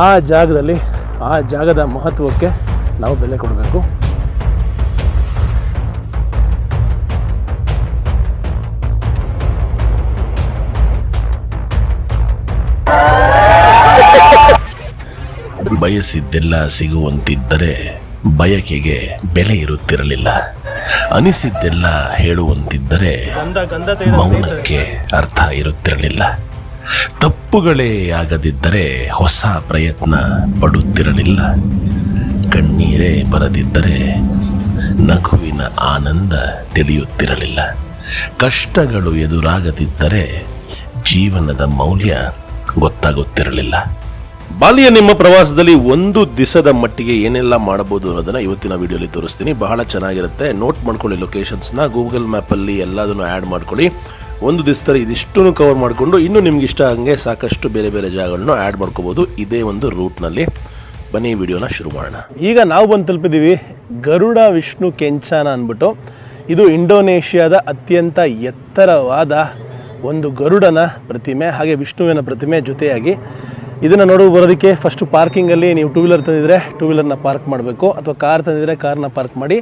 ಆ ಜಾಗದಲ್ಲಿ ಆ ಜಾಗದ ಮಹತ್ವಕ್ಕೆ ನಾವು ಬೆಲೆ ಕೊಡಬೇಕು. ಬಯಸಿದ್ದೆಲ್ಲ ಸಿಗುವಂತಿದ್ದರೆ ಬಯಕೆಗೆ ಬೆಲೆ ಇರುತ್ತಿರಲಿಲ್ಲ. ಅನಿಸಿದ್ದೆಲ್ಲ ಹೇಳುವಂತಿದ್ದರೆ ಮೌನಕ್ಕೆ ಅರ್ಥ ಇರುತ್ತಿರಲಿಲ್ಲ. ತಪ್ಪುಗಳೇ ಆಗದಿದ್ದರೆ ಹೊಸ ಪ್ರಯತ್ನ ಪಡುತ್ತಿರಲಿಲ್ಲ. ಕಣ್ಣೀರೇ ಬರದಿದ್ದರೆ ನಗುವಿನ ಆನಂದ ತಿಳಿಯುತ್ತಿರಲಿಲ್ಲ. ಕಷ್ಟಗಳು ಎದುರಾಗದಿದ್ದರೆ ಜೀವನದ ಮೌಲ್ಯ ಗೊತ್ತಾಗುತ್ತಿರಲಿಲ್ಲ. ಬಾಲಿಯ ನಿಮ್ಮ ಪ್ರವಾಸದಲ್ಲಿ ಒಂದು ದಿವಸದ ಮಟ್ಟಿಗೆ ಏನೆಲ್ಲ ಮಾಡಬಹುದು ಅನ್ನೋದನ್ನ ಇವತ್ತಿನ ವಿಡಿಯೋಲಿ ತೋರಿಸ್ತೀನಿ. ಬಹಳ ಚೆನ್ನಾಗಿರುತ್ತೆ. ನೋಟ್ ಮಾಡ್ಕೊಳ್ಳಿ ಲೊಕೇಶನ್ಸ್ನ, ಗೂಗಲ್ ಮ್ಯಾಪಲ್ಲಿ ಎಲ್ಲದನ್ನು ಆ್ಯಡ್ ಮಾಡ್ಕೊಳ್ಳಿ. ಒಂದು ದಿವಸದಲ್ಲಿ ಇದಿಷ್ಟನ್ನು ಕವರ್ ಮಾಡಿಕೊಂಡು ಇನ್ನೂ ನಿಮ್ಗೆ ಇಷ್ಟ ಹಂಗೆ ಸಾಕಷ್ಟು ಬೇರೆ ಬೇರೆ ಜಾಗಗಳನ್ನು ಆ್ಯಡ್ ಮಾಡ್ಕೋಬೋದು ಇದೇ ಒಂದು ರೂಟ್ನಲ್ಲಿ. ಬನ್ನಿ ವಿಡಿಯೋನ ಶುರು ಮಾಡೋಣ. ಈಗ ನಾವು ಬಂದು ತಲುಪಿದ್ದೀವಿ ಗರುಡ ವಿಷ್ಣು ಕೆಂಚಾನ ಅಂದ್ಬಿಟ್ಟು. ಇದು ಇಂಡೋನೇಷ್ಯಾದ ಅತ್ಯಂತ ಎತ್ತರವಾದ ಒಂದು ಗರುಡನ ಪ್ರತಿಮೆ ಹಾಗೆ ವಿಷ್ಣುವಿನ ಪ್ರತಿಮೆ ಜೊತೆಯಾಗಿ. ಇದನ್ನು ನೋಡುವ ಬರೋದಕ್ಕೆ ಫಸ್ಟು ಪಾರ್ಕಿಂಗಲ್ಲಿ ನೀವು ಟೂ ವೀಲರ್ ತಂದಿದ್ರೆ ಟೂ ವೀಲರ್ನ ಪಾರ್ಕ್ ಮಾಡಬೇಕು, ಅಥವಾ ಕಾರ್ ತಂದಿದ್ರೆ ಕಾರ್ನ ಪಾರ್ಕ್ ಮಾಡಿ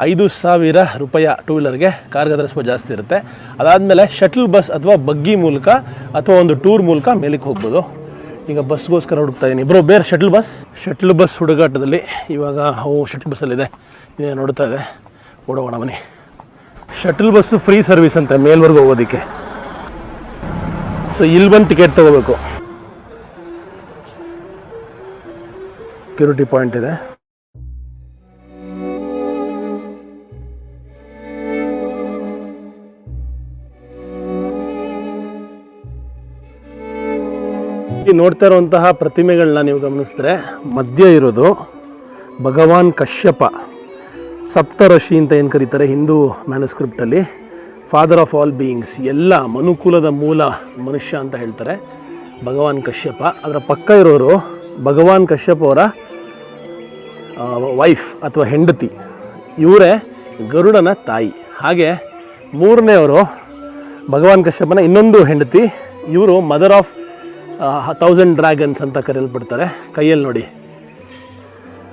5,000 ರೂಪಾಯಿ ಟೂ ವೀಲರ್ಗೆ. ಕಾರ್ಗೆ ಅದರ ಸ್ವಲ್ಪ ಜಾಸ್ತಿ ಇರುತ್ತೆ. ಅದಾದಮೇಲೆ ಶಟಲ್ ಬಸ್ ಅಥವಾ ಬಗ್ಗಿ ಮೂಲಕ ಅಥವಾ ಒಂದು ಟೂರ್ ಮೂಲಕ ಮೇಲಕ್ಕೆ ಹೋಗ್ಬೋದು. ಈಗ ಬಸ್ಗೋಸ್ಕರ ಹುಡುಕ್ತಾ ಇದ್ದೀನಿ. ಇಬ್ಬರು ಬೇರೆ ಶಟಲ್ ಬಸ್ ಹುಡುಗಾಟದಲ್ಲಿ ಇವಾಗ ಶಟಲ್ ಬಸ್ಸಲ್ಲಿದೆ, ನೀನು ನೋಡ್ತಾ ಇದೆ. ಓಡೋಣ ಬನ್ನಿ. ಶಟಲ್ ಬಸ್ಸು ಫ್ರೀ ಸರ್ವಿಸ್ ಅಂತ ಮೇಲ್ವರೆಗೂ ಹೋಗೋದಕ್ಕೆ. ಸೊ ಇಲ್ಲಿ ಬಂದು ಟಿಕೆಟ್ ತೊಗೋಬೇಕು. ಸೆಕ್ಯೂರಿಟಿ ಪಾಯಿಂಟ್ ಇದೆ. ನೋಡ್ತಾ ಇರುವಂತಹ ಪ್ರತಿಮೆಗಳನ್ನ ನೀವು ಗಮನಿಸಿದ್ರೆ ಮಧ್ಯ ಇರೋದು ಭಗವಾನ್ ಕಶ್ಯಪ, ಸಪ್ತಋಷಿ ಅಂತ ಏನು ಕರೀತಾರೆ ಹಿಂದೂ ಮ್ಯಾನುಸ್ಕ್ರಿಪ್ಟಲ್ಲಿ. ಫಾದರ್ ಆಫ್ ಆಲ್ ಬೀಯಿಂಗ್ಸ್, ಎಲ್ಲ ಮನುಕುಲದ ಮೂಲ ಮನುಷ್ಯ ಅಂತ ಹೇಳ್ತಾರೆ ಭಗವಾನ್ ಕಶ್ಯಪ. ಅದರ ಪಕ್ಕ ಇರೋರು ಭಗವಾನ್ ಕಶ್ಯಪ್ ಅವರ ವೈಫ್ ಅಥವಾ ಹೆಂಡತಿ, ಇವರೇ ಗರುಡನ ತಾಯಿ. ಹಾಗೆ ಮೂರನೇವರು ಭಗವಾನ್ ಕಶ್ಯಪನ ಇನ್ನೊಂದು ಹೆಂಡತಿ, ಇವರು ಮದರ್ ಆಫ್ 1000 ಡ್ರ್ಯಾಗನ್ಸ್ ಅಂತ ಕರೆಯಲ್ಪಡ್ತಾರೆ. ಕೈಯಲ್ಲಿ ನೋಡಿ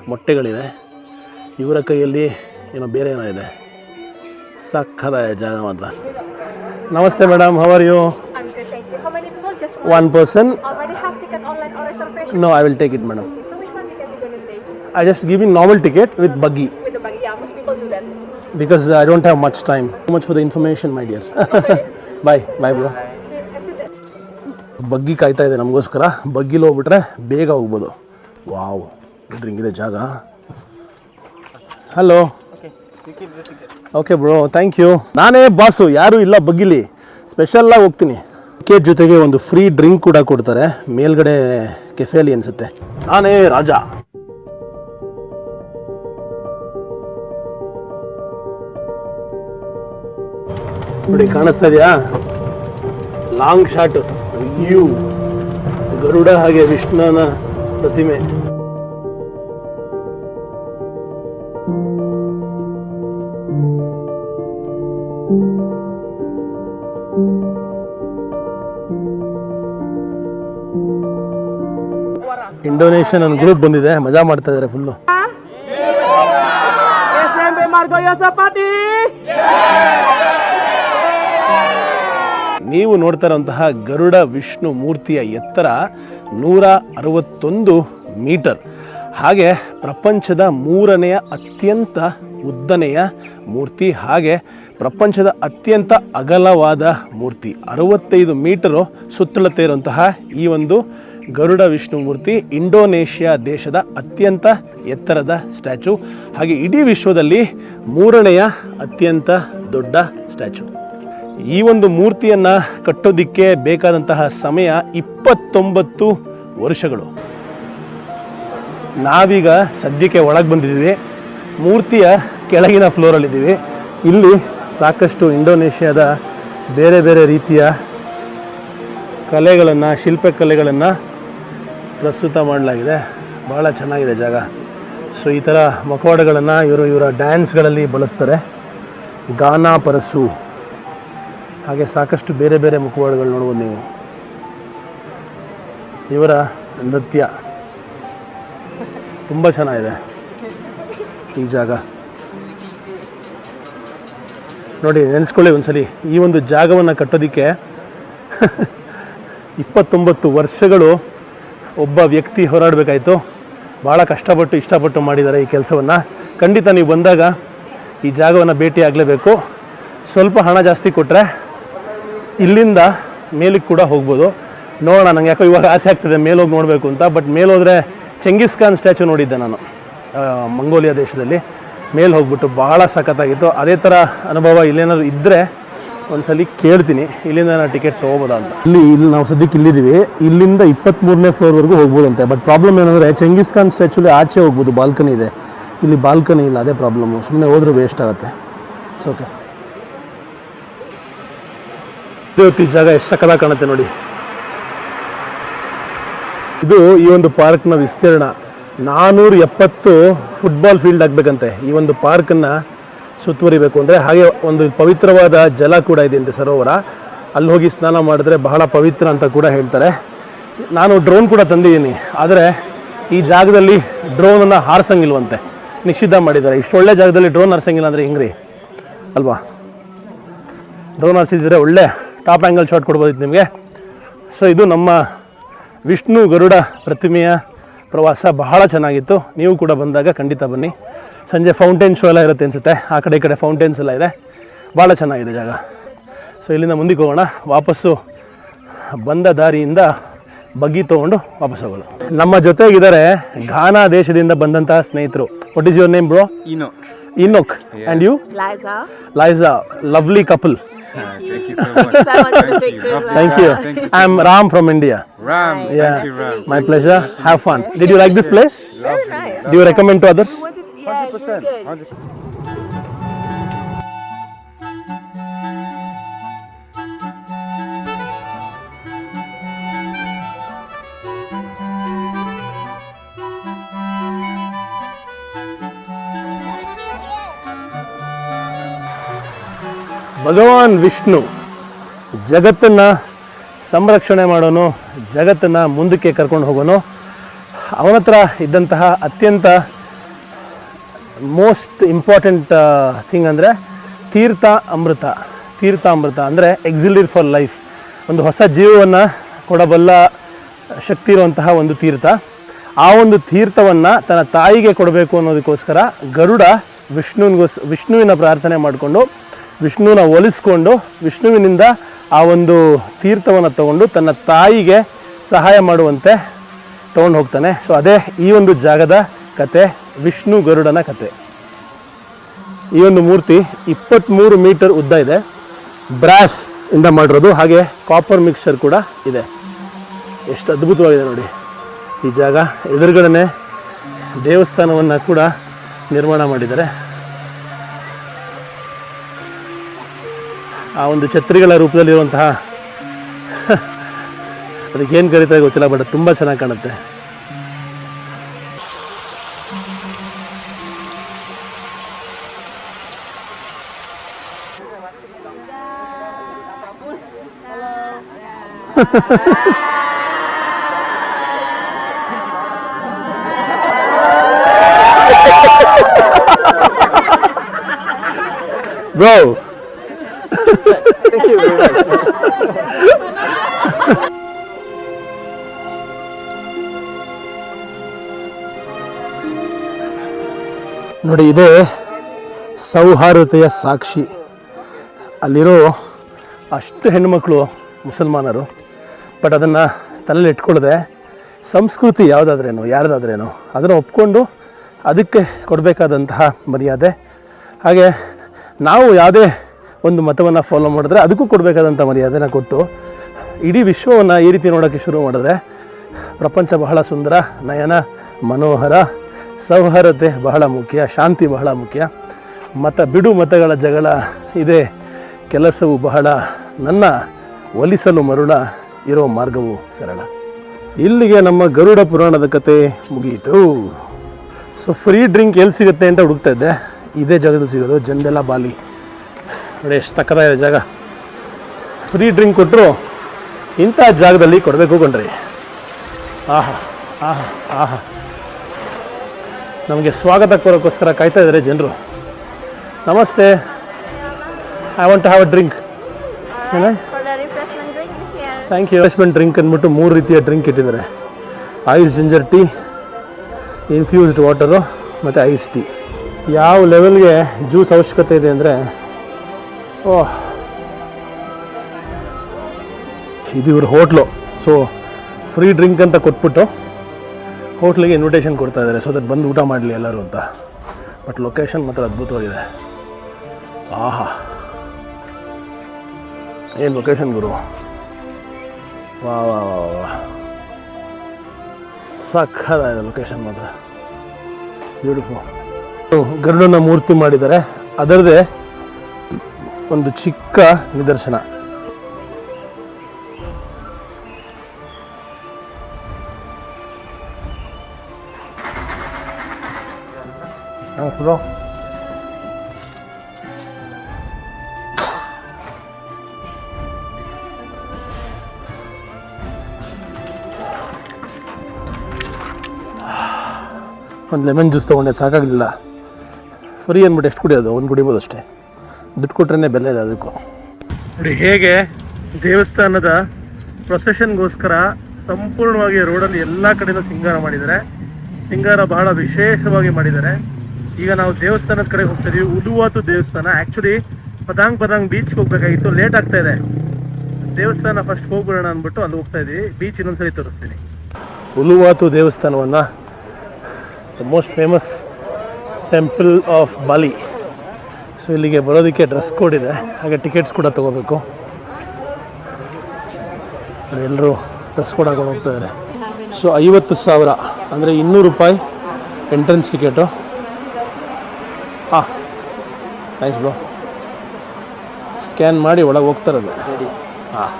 ಮೊಟ್ಟೆಗಳಿವೆ, ಇವರ ಕೈಯಲ್ಲಿ ಏನೋ ಬೇರೆ ಏನೋ ಇದೆ. ಸಕ್ಕದ ಜಾಗ ಮಾತ್ರ. ನಮಸ್ತೆ madam, how are you? One person. Already have ticket online or reservation? No, I will take it, madam. Okay, so which one ticket you gonna take? I just give you normal ticket with buggy With the buggy, yeah. Most people do that. because I don't have much time. Too much for the information, my dear. Bye, bro. Okay, exit there. ಬಗ್ಗಿ ಕಾಯ್ತಾ ಇದೆ ನಮಗೋಸ್ಕರ. ಬಗ್ಗಿಲಿ ಹೋಗ್ಬಿಟ್ರೆ ಬೇಗ ಹೋಗ್ಬೋದು. Wow, ನೋಡ್ರಿ ಹಿಂಗಿದೆ ಜಾಗ. Hello. Okay bro, thank you. ನಾನೇ ಬಾಸು, ಯಾರೂ ಇಲ್ಲ ಬಗ್ಗಿಲಿ. ಸ್ಪೆಷಲ್ಲಾಗಿ ಹೋಗ್ತೀನಿ. ಟಿಕೆಟ್ ಜೊತೆಗೆ ಒಂದು ಫ್ರೀ ಡ್ರಿಂಕ್ ಕೂಡ ಕೊಡ್ತಾರೆ ಮೇಲ್ಗಡೆ ಕೆಫೆಯಲ್ಲಿ ಅನ್ಸುತ್ತೆ. ನಾನೇ ರಾಜ. ನೋಡಿ ಕಾಣಿಸ್ತಾ ಇದೆಯಾ? Long shot. ಅಯ್ಯೋ, ಗರುಡ ಹಾಗೆ ವಿಷ್ಣುನ ಪ್ರತಿಮೆ. ಇಂಡೋನೇಷಿಯನ್ ಒಂದು ಗ್ರೂಪ್ ಬಂದಿದೆ, ಮಜಾ ಮಾಡ್ತಾ ಇದ್ದಾರೆ ಫುಲ್ಲು. ನೀವು ನೋಡ್ತಾ ಇರುವಂತಹ ಗರುಡ ವಿಷ್ಣು ಮೂರ್ತಿಯ ಎತ್ತರ 161 ಮೀಟರ್. ಹಾಗೆ ಪ್ರಪಂಚದ 3ನೆಯ ಅತ್ಯಂತ ಉದ್ದನೆಯ ಮೂರ್ತಿ, ಹಾಗೆ ಪ್ರಪಂಚದ ಅತ್ಯಂತ ಅಗಲವಾದ ಮೂರ್ತಿ. 65 ಮೀಟರು ಸುತ್ತಳತೆ ಇರುವಂತಹ ಈ ಒಂದು ಗರುಡ ವಿಷ್ಣು ಮೂರ್ತಿ ಇಂಡೋನೇಷ್ಯಾ ದೇಶದ ಅತ್ಯಂತ ಎತ್ತರದ ಸ್ಟ್ಯಾಚು, ಹಾಗೆ ಇಡೀ ವಿಶ್ವದಲ್ಲಿ 3ನೆಯ ಅತ್ಯಂತ ದೊಡ್ಡ ಸ್ಟ್ಯಾಚು. ಈ ಒಂದು ಮೂರ್ತಿಯನ್ನು ಕಟ್ಟೋದಿಕ್ಕೆ ಬೇಕಾದಂತಹ ಸಮಯ 29 ವರ್ಷಗಳು. ನಾವೀಗ ಸದ್ಯಕ್ಕೆ ಒಳಗೆ ಬಂದಿದ್ದೀವಿ, ಮೂರ್ತಿಯ ಕೆಳಗಿನ ಫ್ಲೋರಲ್ಲಿದ್ದೀವಿ. ಇಲ್ಲಿ ಸಾಕಷ್ಟು ಇಂಡೋನೇಷ್ಯಾದ ಬೇರೆ ಬೇರೆ ರೀತಿಯ ಕಲೆಗಳನ್ನು, ಶಿಲ್ಪಕಲೆಗಳನ್ನು ಪ್ರಸ್ತುತ ಮಾಡಲಾಗಿದೆ. ಭಾಳ ಚೆನ್ನಾಗಿದೆ ಜಾಗ. ಸೊ ಈ ಥರ ಮುಖವಾಡಗಳನ್ನು ಇವರ ಡ್ಯಾನ್ಸ್ಗಳಲ್ಲಿ ಬಳಸ್ತಾರೆ. ಗಾನಾ ಪರಸು, ಹಾಗೆ ಸಾಕಷ್ಟು ಬೇರೆ ಬೇರೆ ಮುಖವಾಡಗಳು ನೋಡ್ಬೋದು ನೀವು. ಇವರ ನೃತ್ಯ ತುಂಬ ಚೆನ್ನಾಗಿದೆ ಈ ಜಾಗ. ನೋಡಿ, ನೆನೆಸ್ಕೊಳ್ಳಿ ಒಂದ್ಸಲಿ, ಈ ಒಂದು ಜಾಗವನ್ನು ಕಟ್ಟೋದಕ್ಕೆ 29 ವರ್ಷಗಳು ಒಬ್ಬ ವ್ಯಕ್ತಿ ಹೋರಾಡಬೇಕಾಯಿತು. ಭಾಳ ಕಷ್ಟಪಟ್ಟು ಇಷ್ಟಪಟ್ಟು ಮಾಡಿದ್ದಾರೆ ಈ ಕೆಲಸವನ್ನು. ಖಂಡಿತ ನೀವು ಬಂದಾಗ ಈ ಜಾಗವನ್ನು ಭೇಟಿ ಆಗಲೇಬೇಕು. ಸ್ವಲ್ಪ ಹಣ ಜಾಸ್ತಿ ಕೊಟ್ಟರೆ ಇಲ್ಲಿಂದ ಮೇಲಕ್ಕೆ ಕೂಡ ಹೋಗ್ಬೋದು. ನೋಡೋಣ, ನಂಗೆ ಯಾಕೋ ಇವಾಗ ಆಸೆ ಆಗ್ತದೆ ಮೇಲೋಗಿ ನೋಡಬೇಕು ಅಂತ. ಬಟ್ ಮೇಲೋದ್ರೆ ಚೆಂಗಿಸ್ ಖಾನ್ ಸ್ಟ್ಯಾಚು ನೋಡಿದ್ದೆ ನಾನು ಮಂಗೋಲಿಯಾ ದೇಶದಲ್ಲಿ. ಮೇಲೆ ಹೋಗ್ಬಿಟ್ಟು ಭಾಳ ಸಖತ್ತಾಗಿತ್ತು. ಅದೇ ಥರ ಅನುಭವ ಇಲ್ಲೇನಾದ್ರು ಇದ್ದರೆ ಒಂದ್ಸಲಿ ಕೇಳ್ತೀನಿ, ಇಲ್ಲಿಂದ ನಾನು ಟಿಕೆಟ್ ತೊಗೋಬೋದಾ ಅಂತ. ಇಲ್ಲಿ ನಾವು ಸದ್ಯಕ್ಕೆ ಇಲ್ಲಿದ್ದೀವಿ. ಇಲ್ಲಿಂದ 23ನೇ ಫ್ಲೋರ್ವರೆಗೂ ಹೋಗ್ಬೋದಂತೆ. ಬಟ್ ಪ್ರಾಬ್ಲಮ್ ಏನಂದರೆ ಚೆಂಗಿಸ್ ಖಾನ್ ಸ್ಟ್ಯಾಚುಲಿ ಆಚೆ ಹೋಗ್ಬೋದು, ಬಾಲ್ಕನಿ ಇದೆ. ಇಲ್ಲಿ ಬಾಲ್ಕನಿ ಇಲ್ಲ, ಅದೇ ಪ್ರಾಬ್ಲಮ್ಮು. ಸುಮ್ಮನೆ ಹೋದ್ರೆ ವೇಸ್ಟ್ ಆಗುತ್ತೆ. It's okay. ಇವತ್ತು ಈ ಜಾಗ ಎಷ್ಟು ಸಕ್ಕತ್ತಾಗಿ ಕಾಣುತ್ತೆ ನೋಡಿ. ಇದು ಈ ಒಂದು ಪಾರ್ಕ್ನ ವಿಸ್ತೀರ್ಣ 470 ಫುಟ್ಬಾಲ್ ಫೀಲ್ಡ್ ಆಗಬೇಕಂತೆ. ಈ ಒಂದು ಪಾರ್ಕನ್ನು ಸುತ್ತುವರಿಬೇಕು ಅಂದರೆ. ಹಾಗೆ ಒಂದು ಪವಿತ್ರವಾದ ಜಲ ಕೂಡ ಇದೆ ಅಂತೆ, ಸರೋವರ. ಅಲ್ಲಿ ಹೋಗಿ ಸ್ನಾನ ಮಾಡಿದ್ರೆ ಬಹಳ ಪವಿತ್ರ ಅಂತ ಕೂಡ ಹೇಳ್ತಾರೆ. ನಾನು ಡ್ರೋನ್ ಕೂಡ ತಂದಿದ್ದೀನಿ, ಆದರೆ ಈ ಜಾಗದಲ್ಲಿ ಡ್ರೋನನ್ನು ಹಾರಿಸಂಗಿಲ್ವಂತೆ, ನಿಷಿದ್ಧ ಮಾಡಿದ್ದಾರೆ. ಇಷ್ಟು ಒಳ್ಳೆ ಜಾಗದಲ್ಲಿ ಡ್ರೋನ್ ಹಾರಿಸಂಗಿಲ್ಲ ಅಂದರೆ ಹೆಂಗ್ರಿ ಅಲ್ವಾ? ಡ್ರೋನ್ ಹಾರಿಸಿದ್ರೆ ಒಳ್ಳೆ ಟಾಪ್ ಆ್ಯಂಗಲ್ ಶಾಟ್ ಕೊಡ್ಬೋದಿತ್ತು ನಿಮಗೆ. ಸೊ ಇದು ನಮ್ಮ ವಿಷ್ಣು ಗರುಡ ಪ್ರತಿಮೆಯ ಪ್ರವಾಸ. ಬಹಳ ಚೆನ್ನಾಗಿತ್ತು. ನೀವು ಕೂಡ ಬಂದಾಗ ಖಂಡಿತ ಬನ್ನಿ. ಸಂಜೆ ಫೌಂಟೇನ್ ಶೋ ಎಲ್ಲ ಇರುತ್ತೆ ಅನಿಸುತ್ತೆ. ಆ ಕಡೆ ಈ ಕಡೆ ಫೌಂಟೇನ್ಸ್ ಎಲ್ಲ ಇದೆ. ಭಾಳ ಚೆನ್ನಾಗಿದೆ ಜಾಗ. ಸೊ ಇಲ್ಲಿಂದ ಮುಂದಕ್ಕೆ ಹೋಗೋಣ. ವಾಪಸ್ಸು ಬಂದ ದಾರಿಯಿಂದ ಬಗ್ಗಿ ತೊಗೊಂಡು ವಾಪಸ್ ಹೋಗೋಣ. ನಮ್ಮ ಜೊತೆಗಿದ್ದಾರೆ ಘಾನಾ ದೇಶದಿಂದ ಬಂದಂತಹ ಸ್ನೇಹಿತರು. What is your name bro? Enoch. And you? Liza. Lovely couple. Thank you so much. Thank you. I'm Ram from India. Ram, Yeah. thank you, Ram. My pleasure. Have fun. Did you like this place? Very nice. Do you recommend to others? Yeah, it's good. ಭಗವಾನ್ ವಿಷ್ಣು ಜಗತ್ತನ್ನು ಸಂರಕ್ಷಣೆ ಮಾಡೋನು, ಜಗತ್ತನ್ನು ಮುಂದಕ್ಕೆ ಕರ್ಕೊಂಡು ಹೋಗೋನು. ಅವನ ಹತ್ರ ಇದ್ದಂತಹ ಅತ್ಯಂತ ಮೋಸ್ಟ್ ಇಂಪಾರ್ಟೆಂಟ್ ಥಿಂಗ್ ಅಂದರೆ ತೀರ್ಥಾಮೃತ. ತೀರ್ಥಾಮೃತ ಅಂದರೆ ಎಕ್ಸಿಲಿರ್ ಫಾರ್ ಲೈಫ್, ಒಂದು ಹೊಸ ಜೀವವನ್ನು ಕೊಡಬಲ್ಲ ಶಕ್ತಿ ಇರುವಂತಹ ಒಂದು ತೀರ್ಥ. ಆ ಒಂದು ತೀರ್ಥವನ್ನು ತನ್ನ ತಾಯಿಗೆ ಕೊಡಬೇಕು ಅನ್ನೋದಕ್ಕೋಸ್ಕರ ಗರುಡ ವಿಷ್ಣುವಿನ ಪ್ರಾರ್ಥನೆ ಮಾಡಿಕೊಂಡು, ವಿಷ್ಣುವಿನ ಒಲಿಸ್ಕೊಂಡು, ವಿಷ್ಣುವಿನಿಂದ ಆ ಒಂದು ತೀರ್ಥವನ್ನು ತಗೊಂಡು ತನ್ನ ತಾಯಿಗೆ ಸಹಾಯ ಮಾಡುವಂತೆ ತೊಗೊಂಡು ಹೋಗ್ತಾನೆ. ಸೊ ಅದೇ ಈ ಒಂದು ಜಾಗದ ಕತೆ, ವಿಷ್ಣು ಗರುಡನ ಕತೆ. ಈ ಒಂದು ಮೂರ್ತಿ 23 ಮೀಟರ್ ಉದ್ದ ಇದೆ. ಬ್ರಾಸ್ ಇಂದ ಮಾಡಿರೋದು. ಹಾಗೆ ಕಾಪರ್ ಮಿಕ್ಸ್ಚರ್ ಕೂಡ ಇದೆ. ಎಷ್ಟು ಅದ್ಭುತವಾಗಿದೆ ನೋಡಿ ಈ ಜಾಗ. ಎದುರುಗಡೆ ದೇವಸ್ಥಾನವನ್ನು ಕೂಡ ನಿರ್ಮಾಣ ಮಾಡಿದ್ದಾರೆ. ಆ ಒಂದು ಛತ್ರಿಗಳ ರೂಪದಲ್ಲಿರುವಂತಹ ಅದಕ್ಕೇನು ಕರೀತಾರೆ ಗೊತ್ತಿಲ್ಲ, ಬಟ್ ತುಂಬ ಚೆನ್ನಾಗಿ ಕಾಣುತ್ತೆ. Bro. Thank you very much. ನೋಡಿ, ಇದೇ ಸೌಹಾರ್ದತೆಯ ಸಾಕ್ಷಿ. ಅಲ್ಲಿರೋ ಅಷ್ಟು ಹೆಣ್ಣುಮಕ್ಕಳು ಮುಸಲ್ಮಾನರು, ಬಟ್ ಅದನ್ನು ತಲೆಯಲ್ಲಿ ಇಟ್ಕೊಳ್ಳದೆ ಸಂಸ್ಕೃತಿ ಯಾವುದಾದ್ರೇನು ಯಾರ್ದಾದ್ರೇನು ಅದನ್ನು ಒಪ್ಕೊಂಡು ಅದಕ್ಕೆ ಕೊಡಬೇಕಾದಂತಹ ಮರ್ಯಾದೆ, ಹಾಗೆ ನಾವು ಯಾವುದೇ ಒಂದು ಮತವನ್ನು ಫಾಲೋ ಮಾಡಿದ್ರೆ ಅದಕ್ಕೂ ಕೊಡಬೇಕಾದಂಥ ಮರ್ಯಾದೆನ ಕೊಟ್ಟು ಇಡೀ ವಿಶ್ವವನ್ನು ಈ ರೀತಿ ನೋಡೋಕ್ಕೆ ಶುರು ಮಾಡಿದ್ರೆ ಪ್ರಪಂಚ ಬಹಳ ಸುಂದರ, ನಯನ ಮನೋಹರ. ಸೌಹಾರ್ದತೆ ಬಹಳ ಮುಖ್ಯ, ಶಾಂತಿ ಬಹಳ ಮುಖ್ಯ. ಬಿಡು ಮತಗಳ ಜಗಳ ಇದೆ, ಕೆಲಸವು ಬಹಳ, ನನ್ನ ಒಲಿಸಲು ಮರುಳ, ಇರೋ ಮಾರ್ಗವು ಸರಳ. ಇಲ್ಲಿಗೆ ನಮ್ಮ ಗರುಡ ಪುರಾಣದ ಕತೆ ಮುಗಿಯಿತು. ಸೊ ಫ್ರೀ ಡ್ರಿಂಕ್ ಎಲ್ಲಿ ಸಿಗುತ್ತೆ ಅಂತ ಹುಡುಕ್ತಾ ಇದ್ದೆ. ಇದೇ ಜಾಗದಲ್ಲಿ ಸಿಗೋದು, ಜಂದೆಲ್ಲ ಬಾಲಿ. ನೋಡಿ ಎಷ್ಟು ಸಕ್ಕತ್ತಾಗಿದೆ ಜಾಗ. ಫ್ರೀ ಡ್ರಿಂಕ್ ಕೊಟ್ಟರು ಇಂಥ ಜಾಗದಲ್ಲಿ ಕೊಡಬೇಕು ಕೊಂಡ್ರಿ. ಆಹಾ ಆಹಾ ಆಹಾ. ನಮಗೆ ಸ್ವಾಗತ ಕೋರೋಕ್ಕೋಸ್ಕರ ಕಾಯ್ತಾ ಇದ್ದಾರೆ ಜನರು. ನಮಸ್ತೆ. I want to have a drink. For the refreshment drink here. Thank you. Refreshment drink ಅಂದ್ಬಿಟ್ಟು 3 ರೀತಿಯ ಡ್ರಿಂಕ್ ಇಟ್ಟಿದ್ದಾರೆ. Ice ginger tea, infused water ಮತ್ತು ಐಸ್ ಟೀ. ಯಾವ ಲೆವೆಲ್ಗೆ ಜ್ಯೂಸ್ ಅವಶ್ಯಕತೆ ಇದೆ ಅಂದರೆ, ಓಹ್, ಇದು ಇವ್ರ ಹೋಟ್ಲು. ಸೊ ಫ್ರೀ ಡ್ರಿಂಕ್ ಅಂತ ಕೊಟ್ಬಿಟ್ಟು ಹೋಟ್ಲಿಗೆ ಇನ್ವಿಟೇಷನ್ ಕೊಡ್ತಾ ಇದ್ದಾರೆ, ಸೊ ದಟ್ ಬಂದು ಊಟ ಮಾಡಲಿ ಎಲ್ಲರೂ ಅಂತ. ಬಟ್ ಲೊಕೇಶನ್ ಮಾತ್ರ ಅದ್ಭುತವಾಗಿದೆ. ಆಹಾ, ಏನು ಲೊಕೇಶನ್ ಗುರು. ವಾ ವಾ ವಾ ವಾ, ಸಖತ್ತಾಗಿದೆ ಲೊಕೇಶನ್ ಮಾತ್ರ. ಬ್ಯೂಟಿಫುಲ್. ಗರುಡನ ಮೂರ್ತಿ ಮಾಡಿದ್ದಾರೆ, ಅದರದೇ ಒಂದು ಚಿಕ್ಕ ನಿದರ್ಶನ. ಬ್ರೋ, ಒಂದು ಲೆಮನ್ ಜ್ಯೂಸ್ ತೊಗೊಂಡೆ, ಸಾಕಾಗಲಿಲ್ಲ. ಫ್ರೀ ಅಂದ್ಬಿಟ್ಟು ಎಷ್ಟು ಕುಡಿಯೋದು, ಒಂದು ಕುಡಿಬೋದು ಅಷ್ಟೇ. ದುಡ್ಡು ಕೊಟ್ರೇ ಬೆಲೆ ಇಲ್ಲ ಅದಕ್ಕೂ. ನೋಡಿ ಹೇಗೆ ದೇವಸ್ಥಾನದ ಪ್ರೊಸೆಷನ್ಗೋಸ್ಕರ ಸಂಪೂರ್ಣವಾಗಿ ರೋಡಲ್ಲಿ ಎಲ್ಲ ಕಡೆಯೂ ಸಿಂಗಾರ ಮಾಡಿದ್ದಾರೆ. ಸಿಂಗಾರ ಬಹಳ ವಿಶೇಷವಾಗಿ ಮಾಡಿದ್ದಾರೆ. ಈಗ ನಾವು ದೇವಸ್ಥಾನದ ಕಡೆ ಹೋಗ್ತಾ ಇದೀವಿ. ಉಲುವಾತು ದೇವಸ್ಥಾನ. ಆ್ಯಕ್ಚುಲಿ ಪದಾಂಗ್ ಬೀಚ್ಗೆ ಹೋಗ್ಬೇಕಾಗಿತ್ತು, ಲೇಟ್ ಆಗ್ತಾ ಇದೆ. ದೇವಸ್ಥಾನ ಫಸ್ಟ್ ಹೋಗ್ಬಿಡೋಣ ಅಂದ್ಬಿಟ್ಟು ಅಲ್ಲಿ ಹೋಗ್ತಾ ಇದ್ದೀವಿ. ಬೀಚ್ ಇನ್ನೊಂದ್ಸರಿ ತೋರಿಸ್ತೀನಿ. ಉಲುವಾತು ದೇವಸ್ಥಾನವನ್ನು, the most famous temple of Bali. So ಇಲ್ಲಿಗೆ ಬರೋದಕ್ಕೆ ಡ್ರೆಸ್ ಕೋಡ್ ಇದೆ, ಹಾಗೆ ಟಿಕೆಟ್ಸ್ ಕೂಡ ತೊಗೋಬೇಕು. ಎಲ್ಲರೂ ಡ್ರೆಸ್ ಕೋಡ್ ಹಾಕೊಂಡು ಹೋಗ್ತಾ ಇದ್ದಾರೆ. ಸೊ 50,000 ಅಂದರೆ 200 ರೂಪಾಯಿ ಎಂಟ್ರೆನ್ಸ್ ಟಿಕೆಟು. ಹಾಂ, ಥ್ಯಾಂಕ್ಸ್ ಬ್ರೋ. ಸ್ಕ್ಯಾನ್ ಮಾಡಿ ಒಳಗೆ ಹೋಗ್ತಾರದು. ಹಾಂ,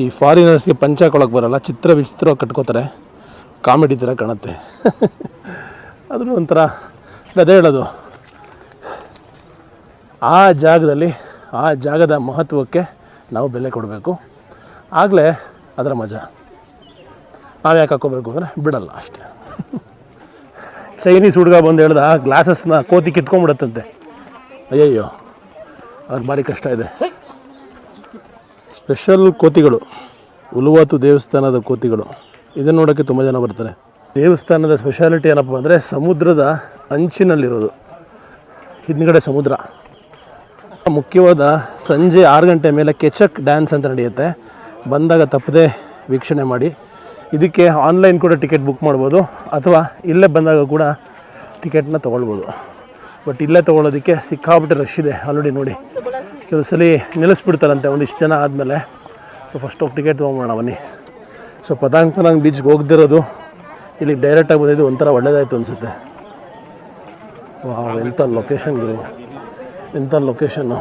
ಈ ಫಾರಿನರ್ಸ್ಗೆ ಪಂಚ ಹಾಕೊಳಕ್ಕೆ ಬರೋಲ್ಲ, ವಿಚಿತ್ರವಾಗಿ ಕಟ್ಕೋತಾರೆ. ಕಾಮಿಡಿ ಥರ ಕಾಣುತ್ತೆ. ಆದರೂ ಒಂಥರ ಅದೇ ಹೇಳೋದು, ಆ ಜಾಗದಲ್ಲಿ ಆ ಜಾಗದ ಮಹತ್ವಕ್ಕೆ ನಾವು ಬೆಲೆ ಕೊಡಬೇಕು, ಆಗಲೇ ಅದರ ಮಜಾ. ನಾವು ಯಾಕೆ ಹಾಕೋಬೇಕು ಅಂದರೆ ಬಿಡಲ್ಲ ಅಷ್ಟೇ. ಚೈನೀಸ್ ಹುಡುಗ ಬಂದು ಹೇಳ್ದ, ಗ್ಲಾಸಸ್ನ ಕೋತಿ ಕಿತ್ಕೊಂಡ್ಬಿಡತ್ತಂತೆ. ಅಯ್ಯಯ್ಯೋ, ಅವ್ರಿಗೆ ಭಾರಿ ಕಷ್ಟ ಇದೆ. ಸ್ಪೆಷಲ್ ಕೋತಿಗಳು, ಉಲುವಾತು ದೇವಸ್ಥಾನದ ಕೋತಿಗಳು. ಇದನ್ನು ನೋಡೋಕ್ಕೆ ತುಂಬ ಜನ ಬರ್ತಾರೆ. ದೇವಸ್ಥಾನದ ಸ್ಪೆಷಾಲಿಟಿ ಏನಪ್ಪ ಅಂದರೆ, ಸಮುದ್ರದ ಅಂಚಿನಲ್ಲಿರೋದು, ಹಿಂದ್ಗಡೆ ಸಮುದ್ರ. ಮುಖ್ಯವಾದ ಸಂಜೆ 6 ಗಂಟೆ ಮೇಲೆ ಕೆಚಕ್ ಡ್ಯಾನ್ಸ್ ಅಂತ ನಡೆಯುತ್ತೆ. ಬಂದಾಗ ತಪ್ಪದೆ ವೀಕ್ಷಣೆ ಮಾಡಿ. ಇದಕ್ಕೆ ಆನ್ಲೈನ್ ಕೂಡ ಟಿಕೆಟ್ ಬುಕ್ ಮಾಡ್ಬೋದು, ಅಥವಾ ಇಲ್ಲೇ ಬಂದಾಗ ಕೂಡ ಟಿಕೆಟ್ನ ತೊಗೊಳ್ಬೋದು. ಬಟ್ ಇಲ್ಲೇ ತೊಗೊಳ್ಳೋದಕ್ಕೆ ಸಿಕ್ಕಾಬಿಟ್ಟೆ ರಶ್ ಇದೆ ಆಲ್ರೆಡಿ. ನೋಡಿ, ಕೆಲವು ಸಲ ನಿಲ್ಲಿಸ್ಬಿಡ್ತಾರಂತೆ ಒಂದಿಷ್ಟು ಜನ ಆದಮೇಲೆ. ಸೊ ಫಸ್ಟ್ ಹೋಗಿ ಟಿಕೆಟ್ ತೊಗೊಂಬೋಣ ಬನ್ನಿ. ಸೊ ಪದಾಂಗ್ ಬೀಚ್ಗೆ ಹೋಗ್ದಿರೋದು ಇಲ್ಲಿಗೆ ಡೈರೆಕ್ಟಾಗಿ ಬಂದಿದ್ದು ಒಂಥರ ಒಳ್ಳೆಯದಾಯಿತು ಅನಿಸುತ್ತೆ. ವಾವ್, ಎಂಥ ಲೊಕೇಶನ್ ಗುರು, ಎಂಥ ಲೊಕೇಶನ್ನು.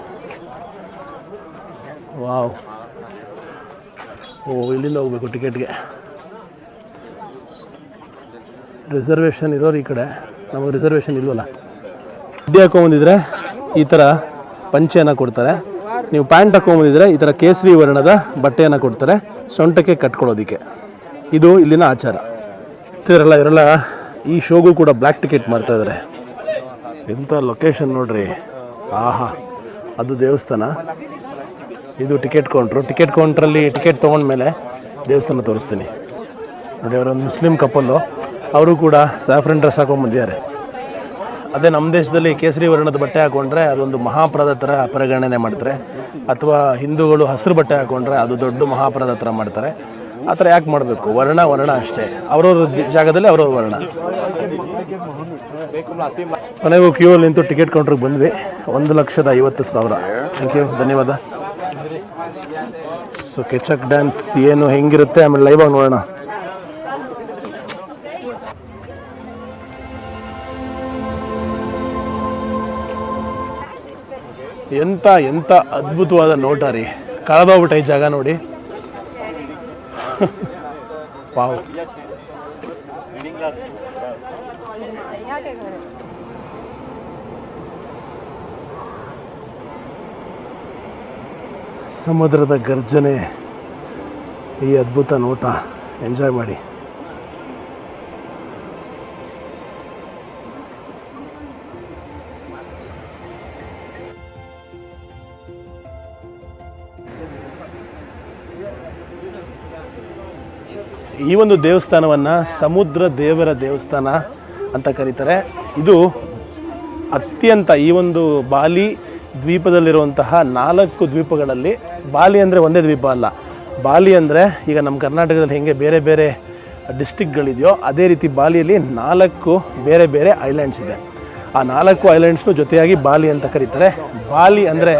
ವಾವ್. ಓ, ಇಲ್ಲಿಂದ ಹೋಗ್ಬೇಕು ಟಿಕೆಟ್ಗೆ. ರಿಸರ್ವೇಷನ್ ಇರೋರು ಈ ಕಡೆ, ನಮಗೆ ರಿಸರ್ವೇಷನ್ ಇಲ್ವಲ್ಲ. ಅಡ್ಡಿ ಹಾಕೊಂಬಂದಿದ್ರೆ ಈ ಥರ ಪಂಚೆಯನ್ನು ಕೊಡ್ತಾರೆ. ನೀವು ಪ್ಯಾಂಟ್ ಹಾಕೊಂಬಂದಿದ್ರೆ ಈ ಥರ ಕೇಸರಿ ವರ್ಣದ ಬಟ್ಟೆಯನ್ನು ಕೊಡ್ತಾರೆ, ಸೊಂಟಕ್ಕೆ ಕಟ್ಕೊಳ್ಳೋದಕ್ಕೆ. ಇದು ಇಲ್ಲಿನ ಆಚಾರ. ಇವರೆಲ್ಲ ಈ ಶೋಗೂ ಕೂಡ ಬ್ಲ್ಯಾಕ್ ಟಿಕೆಟ್ ಮಾಡ್ತಾಯಿದ್ದಾರೆ. ಎಂಥ ಲೊಕೇಶನ್ ನೋಡ್ರಿ. ಆಹಾ, ಅದು ದೇವಸ್ಥಾನ, ಇದು ಟಿಕೆಟ್ ಕೌಂಟ್ರು. ಟಿಕೆಟ್ ಕೌಂಟ್ರಲ್ಲಿ ಟಿಕೆಟ್ ತೊಗೊಂಡ್ಮೇಲೆ ದೇವಸ್ಥಾನ ತೋರಿಸ್ತೀನಿ. ನೋಡಿ, ಅವರೊಂದು ಮುಸ್ಲಿಂ ಕಪ್ಪಲ್ಲು, ಅವರು ಕೂಡ ಸ್ಯಾಫ್ರನ್ ಡ್ರೆಸ್ ಹಾಕೊಂಡ್ಬಂದಿದ್ದಾರೆ. ಅದೇ ನಮ್ಮ ದೇಶದಲ್ಲಿ ಕೇಸರಿ ವರ್ಣದ ಬಟ್ಟೆ ಹಾಕ್ಕೊಂಡ್ರೆ ಅದೊಂದು ಮಹಾಪರಾಧ ಥರ ಪರಿಗಣನೆ ಮಾಡ್ತಾರೆ, ಅಥವಾ ಹಿಂದೂಗಳು ಹಸಿರು ಬಟ್ಟೆ ಹಾಕ್ಕೊಂಡ್ರೆ ಅದು ದೊಡ್ಡ ಮಹಾಪರಾಧ ಥರ ಮಾಡ್ತಾರೆ. ಆ ಥರ ಯಾಕೆ ಮಾಡಬೇಕು? ವರ್ಣ ಅಷ್ಟೇ, ಅವ್ರವ್ರ ಜಾಗದಲ್ಲಿ ಅವ್ರವ್ರ ವರ್ಣ. ಕೊನೆಗೂ ಕ್ಯೂ ಅಲ್ಲಿ ನಿಂತು ಟಿಕೆಟ್ ಕೌಂಟ್ರಿಗೆ ಬಂದ್ವಿ. 1,50,000. ಥ್ಯಾಂಕ್ ಯು, ಧನ್ಯವಾದ. ಸೊ ಕೆಚಕ್ ಡ್ಯಾನ್ಸ್ ಏನು ಹೆಂಗಿರುತ್ತೆ ಆಮೇಲೆ ಲೈವ್ ಆಗಿ ನೋಡೋಣ. ಎಂಥ ಅದ್ಭುತವಾದ ನೋಟ ರೀ. ಕಳೆದೋಗ್ಬಿಟ್ಟ ಈ ಜಾಗ ನೋಡಿ. ವಾವ್. ಸಮುದ್ರದ ಗರ್ಜನೆ, ಈ ಅದ್ಭುತ ನೋಟ ಎಂಜಾಯ್ ಮಾಡಿ. ಈ ಒಂದು ದೇವಸ್ಥಾನವನ್ನು ಸಮುದ್ರ ದೇವರ ದೇವಸ್ಥಾನ ಅಂತ ಕರೀತಾರೆ. ಇದು ಅತ್ಯಂತ ಈ ಒಂದು ಬಾಲಿ ದ್ವೀಪದಲ್ಲಿರುವಂತಹ 4 ದ್ವೀಪಗಳಲ್ಲಿ, ಬಾಲಿ ಅಂದರೆ ಒಂದೇ ದ್ವೀಪ ಅಲ್ಲ, ಬಾಲಿ ಅಂದರೆ ಈಗ ನಮ್ಮ ಕರ್ನಾಟಕದಲ್ಲಿ ಹೇಗೆ ಬೇರೆ ಬೇರೆ ಡಿಸ್ಟಿಕ್ಗಳಿದೆಯೋ ಅದೇ ರೀತಿ ಬಾಲಿಯಲ್ಲಿ 4 ಬೇರೆ ಬೇರೆ ಐಲ್ಯಾಂಡ್ಸ್ ಇದೆ. ಆ 4 ಐಲ್ಯಾಂಡ್ಸ್ನು ಜೊತೆಯಾಗಿ ಬಾಲಿ ಅಂತ ಕರೀತಾರೆ. ಬಾಲಿ ಅಂದರೆ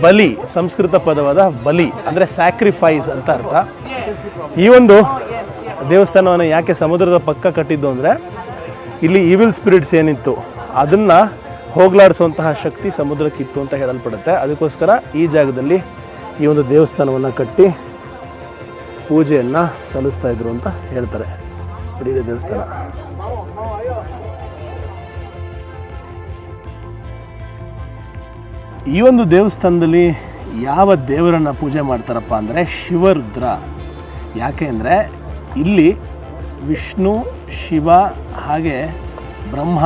ಬಲಿ, ಸಂಸ್ಕೃತ ಪದವಾದ ಬಲಿ ಅಂದರೆ ಸ್ಯಾಕ್ರಿಫೈಸ್ ಅಂತ ಅರ್ಥ. ಈ ಒಂದು ದೇವಸ್ಥಾನವನ್ನು ಯಾಕೆ ಸಮುದ್ರದ ಪಕ್ಕ ಕಟ್ಟಿದ್ದು ಅಂದರೆ ಇಲ್ಲಿ ಈವಿಲ್ ಸ್ಪಿರಿಟ್ಸ್ ಏನಿತ್ತು ಅದನ್ನು ಹೋಗಲಾಡಿಸುವಂತಹ ಶಕ್ತಿ ಸಮುದ್ರಕ್ಕಿತ್ತು ಅಂತ ಹೇಳಲ್ಪಡುತ್ತೆ. ಅದಕ್ಕೋಸ್ಕರ ಈ ಜಾಗದಲ್ಲಿ ಈ ಒಂದು ದೇವಸ್ಥಾನವನ್ನು ಕಟ್ಟಿ ಪೂಜೆಯನ್ನು ಸಲ್ಲಿಸ್ತಾ ಇದ್ರು ಅಂತ ಹೇಳ್ತಾರೆ. ನೋಡಿ ಇದೆ ದೇವಸ್ಥಾನ. ಈ ಒಂದು ದೇವಸ್ಥಾನದಲ್ಲಿ ಯಾವ ದೇವರನ್ನು ಪೂಜೆ ಮಾಡ್ತಾರಪ್ಪ ಅಂದರೆ ಶಿವರುದ್ರ. ಯಾಕೆ ಅಂದರೆ ಇಲ್ಲಿ ವಿಷ್ಣು, ಶಿವ ಹಾಗೆ ಬ್ರಹ್ಮ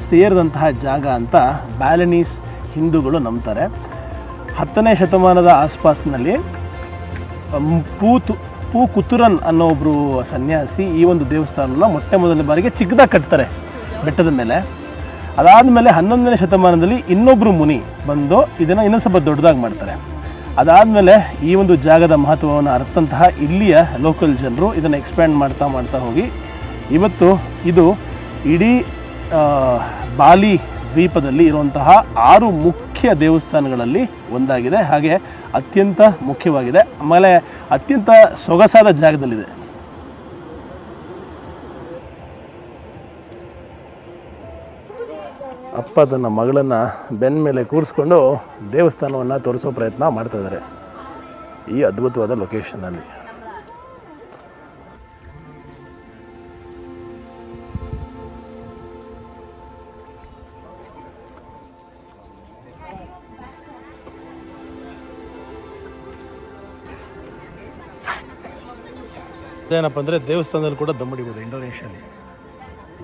ಸೇರಿದಂತಹ ಜಾಗ ಅಂತ ಬ್ಯಾಲನೀಸ್ ಹಿಂದೂಗಳು ನಂಬ್ತಾರೆ. 10ನೇ ಶತಮಾನದ ಆಸ್ಪಾಸ್ನಲ್ಲಿ ಪೂ ಕುತುರನ್ ಅನ್ನೋ ಒಬ್ಬರು ಸನ್ಯಾಸಿ ಈ ಒಂದು ದೇವಸ್ಥಾನನ ಮೊದಲನೇ ಬಾರಿಗೆ ಚಿಕ್ಕದಾಗಿ ಕಟ್ತಾರೆ ಬೆಟ್ಟದ ಮೇಲೆ. ಅದಾದಮೇಲೆ 11ನೇ ಶತಮಾನದಲ್ಲಿ ಇನ್ನೊಬ್ಬರು ಮುನಿ ಬಂದು ಇದನ್ನು ಇನ್ನೊಂದು ಸ್ವಲ್ಪ ದೊಡ್ಡದಾಗಿ ಮಾಡ್ತಾರೆ. ಅದಾದಮೇಲೆ ಈ ಒಂದು ಜಾಗದ ಮಹತ್ವವನ್ನು ಅರ್ಥಂತಹ ಇಲ್ಲಿಯ ಲೋಕಲ್ ಜನರು ಇದನ್ನು ಎಕ್ಸ್ಪ್ಯಾಂಡ್ ಮಾಡ್ತಾ ಹೋಗಿ ಇವತ್ತು ಇದು ಇಡೀ ಬಾಲಿ ದ್ವೀಪದಲ್ಲಿ ಇರುವಂತಹ 6 ಮುಖ್ಯ ದೇವಸ್ಥಾನಗಳಲ್ಲಿ ಒಂದಾಗಿದೆ. ಹಾಗೆ ಅತ್ಯಂತ ಮುಖ್ಯವಾಗಿದೆ, ಆಮೇಲೆ ಅತ್ಯಂತ ಸೊಗಸಾದ ಜಾಗದಲ್ಲಿದೆ. ಅಪ್ಪ ತನ್ನ ಮಗಳನ್ನು ಬೆನ್ನ ಮೇಲೆ ಕೂರಿಸ್ಕೊಂಡು ದೇವಸ್ಥಾನವನ್ನು ತೋರಿಸೋ ಪ್ರಯತ್ನ ಮಾಡ್ತಾಯಿದ್ದಾರೆ ಈ ಅದ್ಭುತವಾದ ಲೊಕೇಶನಲ್ಲಿ. ಏನಪ್ಪ ಅಂದರೆ ದೇವಸ್ಥಾನದಲ್ಲಿ ಕೂಡ ದಮ್ ಹೊಡಿಬೋದು ಇಂಡೋನೇಷ್ಯಲ್ಲಿ,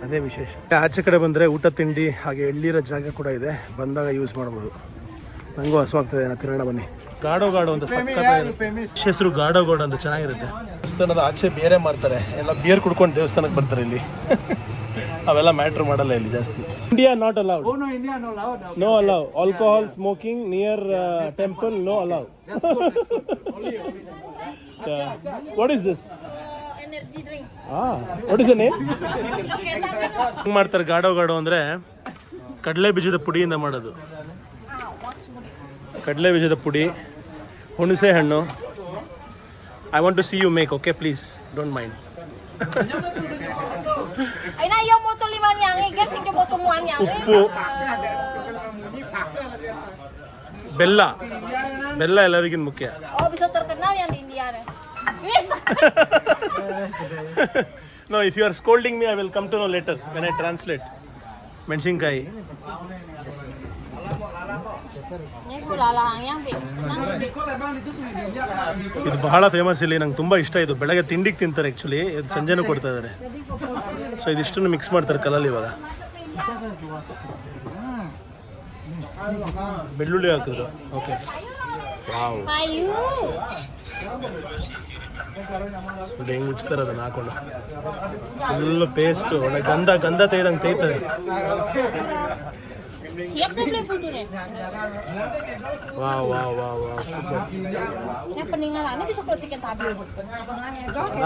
ಅದೇ ವಿಶೇಷ. ಆಚೆ ಕಡೆ ಬಂದರೆ ಊಟ ತಿಂಡಿ ಹಾಗೆ ಎಳ್ಳಿರೋ ಜಾಗ ಕೂಡ ಇದೆ, ಬಂದಾಗ ಯೂಸ್ ಮಾಡ್ಬೋದು. ನನಗೂ ಹಸುವಾಗ್ತದೆ, ತಿನ್ನೋಣ ಬನ್ನಿ. ಗಾಡೋ ಅಂತ ಹೆಸರು ಗಾಡೋ ಅಂತ ಚೆನ್ನಾಗಿರುತ್ತೆ. ದೇವಸ್ಥಾನದ ಆಚೆ ಬೇರೆ ಮಾಡ್ತಾರೆ, ಎಲ್ಲ ಬಿಯರ್ ಕುಡ್ಕೊಂಡು ದೇವಸ್ಥಾನಕ್ಕೆ ಬರ್ತಾರೆ ಇಲ್ಲಿ. ಅವೆಲ್ಲ ಮ್ಯಾಟ್ರ್ ಮಾಡಲ್ಲ ಇಲ್ಲಿ ಜಾಸ್ತಿ. India not allowed, no allow alcohol smoking near temple, no allow. What is this? Energy drink. What is the name? ಹೆಂಗೆ ಮಾಡ್ತಾರೆ ಗಾಡೋ ಅಂದರೆ ಕಡಲೆ ಬೀಜದ ಪುಡಿಯಿಂದ ಮಾಡೋದು. ಕಡಲೆ ಬೀಜದ ಪುಡಿ, ಹುಣಸೆ ಹಣ್ಣು. I want to see you make, okay please don't mind. ಉಪ್ಪು, ಬೆಲ್ಲ ಎಲ್ಲದಕ್ಕಿಂತ ಮುಖ್ಯ. No, if you are scolding me, I will come to know later when I translate. ಮೆಣಸಿನ್ಕಾಯಿ. ಇದು ಬಹಳ ಫೇಮಸ್ ಇಲ್ಲಿ, ನಂಗೆ ತುಂಬ ಇಷ್ಟ. ಇದು ಬೆಳಗ್ಗೆ ತಿಂಡಿಗೆ ತಿಂತಾರೆ ಆ್ಯಕ್ಚುಲಿ, ಇದು ಸಂಜೆನೂ ಕೊಡ್ತಾ ಇದ್ದಾರೆ. ಸೊ ಇದಿಷ್ಟನ್ನು ಮಿಕ್ಸ್ ಮಾಡ್ತಾರೆ ಕಲ್ಲಲ್ಲಿ. ಇವಾಗ ಬೆಳ್ಳುಳ್ಳಿ ಹಾಕಿದ್ರು. ಓಕೆ, ವಾವ್, ಹೆಂಗೆ ಮುಚ್ತಾರೆ ಅದನ್ನು ಹಾಕೊಂಡು. ಫುಲ್ ಪೇಸ್ಟ್, ಒಳ್ಳೆ ಗಂಧ ತೆಗೆದಂಗೆ ತೆಗಿತಾರೆ.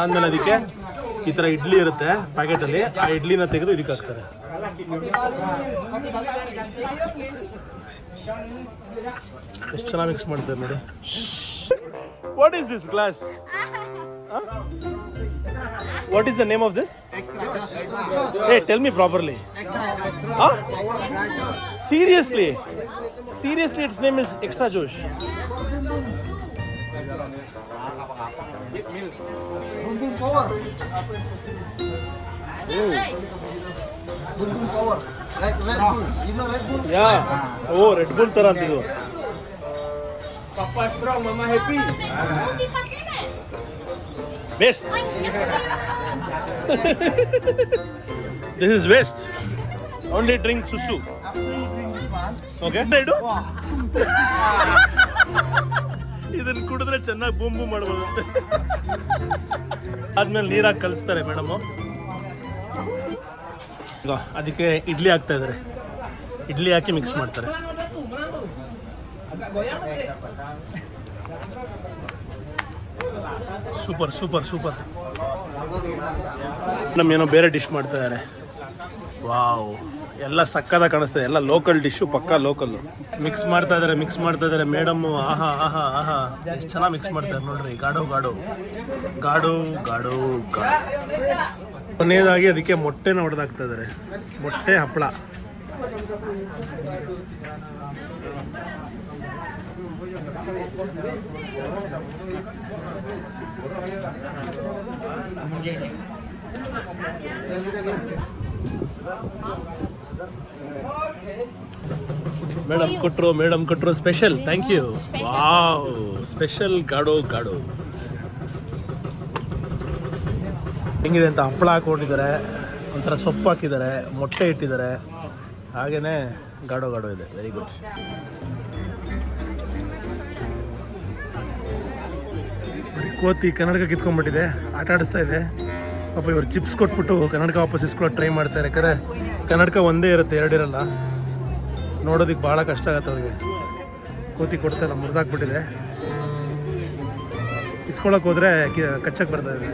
ಆದ್ಮೇಲೆ ಅದಕ್ಕೆ ಈ ಥರ ಇಡ್ಲಿ ಇರುತ್ತೆ ಪ್ಯಾಕೆಟಲ್ಲಿ, ಆ ಇಡ್ಲಿನ ತೆಗೆದು ಇದಕ್ಕೆ ಹಾಕ್ತಾರೆ. ಎಷ್ಟು ಚೆನ್ನಾಗಿ ಮಿಕ್ಸ್ ಮಾಡ್ತಾರೆ ನೋಡಿ. What is this glass? What is the name of this? Hey, tell me properly. Huh? Seriously, its name is Extra Josh. Bundung Power. Bundung Power. Like Red Bull. You know Red Bull? Yeah. Oh, Red Bull ತರ ಅಂತಿದ್ದು. Papa strong, Mama happy. Best. This is best. Only drink susu. Okay. ಇದನ್ನ ಕುಡಿದ್ರೆ ಚೆನ್ನಾಗಿ boom boom ಮಾಡ್ಬೋದಂತೆ. ಆದ್ಮೇಲೆ ನೀರಾಗಿ ಕಲಿಸ್ತಾರೆ madam. ಈಗ ಅದಕ್ಕೆ ಇಡ್ಲಿ ಹಾಕ್ತಾ ಇದ್ದಾರೆ. ಇಡ್ಲಿ ಹಾಕಿ ಮಿಕ್ಸ್ ಮಾಡ್ತಾರೆ. Super super super. ನಮ್ಮೇನೋ ಬೇರೆ ಡಿಶ್ ಮಾಡ್ತಾ ಇದ್ದಾರೆ. ವಾವ್, ಎಲ್ಲ ಸಕ್ಕದಾಗ ಕಾಣಿಸ್ತದೆ. ಎಲ್ಲ ಲೋಕಲ್ ಡಿಶ್ಶು, ಪಕ್ಕಾ ಲೋಕಲ್ಲು. ಮಿಕ್ಸ್ ಮಾಡ್ತಾ ಇದ್ದಾರೆ ಮೇಡಮ್ಮು. ಆಹಾ ಆಹಾ ಆಹಾ, ಎಷ್ಟು ಚೆನ್ನಾಗಿ ಮಿಕ್ಸ್ ಮಾಡ್ತಾರೆ ನೋಡ್ರಿ. ಗಾಡು ಗಾಡು ಗಾಡು ಗಾಡು ಗಾಡು. ಕೊನೆಯದಾಗಿ ಅದಕ್ಕೆ ಮೊಟ್ಟೆನ ಹೊಡೆದಾಕ್ತಾ ಇದ್ದಾರೆ. ಮೊಟ್ಟೆ ಹಪ್ಪಳ. ಮೇಡಮ್ ಕೊಟ್ಟರು special. Thank you. Wow, special ಗಾಡು ಗಾಡು. ಹೆಂಗಿದೆ ಅಂತ ಹಪ್ಪಳ ಹಾಕೊಂಡಿದ್ದಾರೆ, ಒಂಥರ ಸೊಪ್ಪು ಹಾಕಿದ್ದಾರೆ, ಮೊಟ್ಟೆ ಇಟ್ಟಿದ್ದಾರೆ, ಹಾಗೇನೆ ಗಾಡು ಗಾಡು ಇದೆ. Very good. ಕೋತಿ ಕನ್ನಡಕ ಕಿತ್ಕೊಂಡ್ಬಿಟ್ಟಿದೆ, ಆಟ ಆಡಿಸ್ತಾ ಇದೆ. ಪಾಪ ಇವರು ಚಿಪ್ಸ್ ಕೊಟ್ಬಿಟ್ಟು ಕನ್ನಡಕ ವಾಪಸ್ ಇಸ್ಕೊಳ್ಳೋ ಟ್ರೈ ಮಾಡ್ತಾರೆ. ಯಾಕಂದರೆ ಕನ್ನಡಕ ಒಂದೇ ಇರುತ್ತೆ, ಎರಡಿರಲ್ಲ. ನೋಡೋದಕ್ಕೆ ಭಾಳ ಕಷ್ಟ ಆಗತ್ತೆ ಅವ್ರಿಗೆ. ಕೋತಿ ಕೊಡ್ತಾಯಿಲ್ಲ, ಮುರಿದಾಕ್ಬಿಟ್ಟಿದೆ. ಇಸ್ಕೊಳಕ್ಕೆ ಹೋದರೆ ಕಚ್ಚಕ್ಕೆ ಬರ್ತಾ ಇದೆ.